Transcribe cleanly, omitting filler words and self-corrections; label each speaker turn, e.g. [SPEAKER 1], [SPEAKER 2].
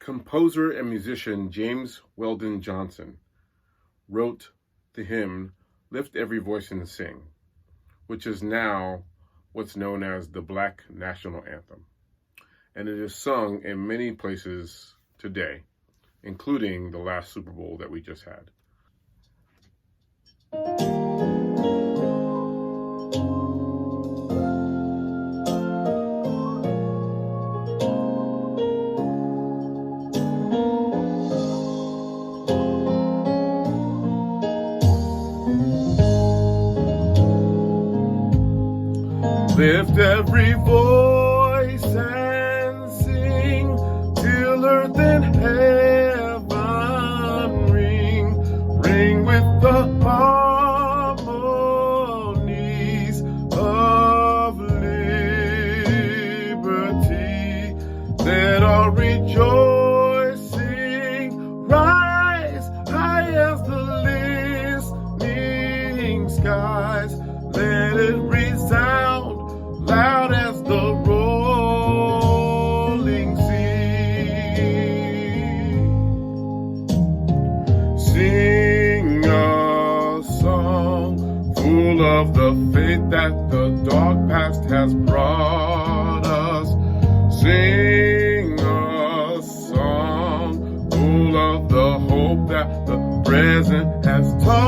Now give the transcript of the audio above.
[SPEAKER 1] Composer and musician James Weldon Johnson wrote the hymn Lift Every Voice and Sing, which is now what's known as the Black National Anthem. And it is sung in many places today, including the last Super Bowl that we just had. Lift every voice and sing till earth and heaven ring, ring with the harmonies of liberty. Let our rejoicing rise high as the listening skies. Let it resound loud as the rolling sea. Sing a song full of the faith that the dark past has brought us. Sing a song full of the hope that the present has taught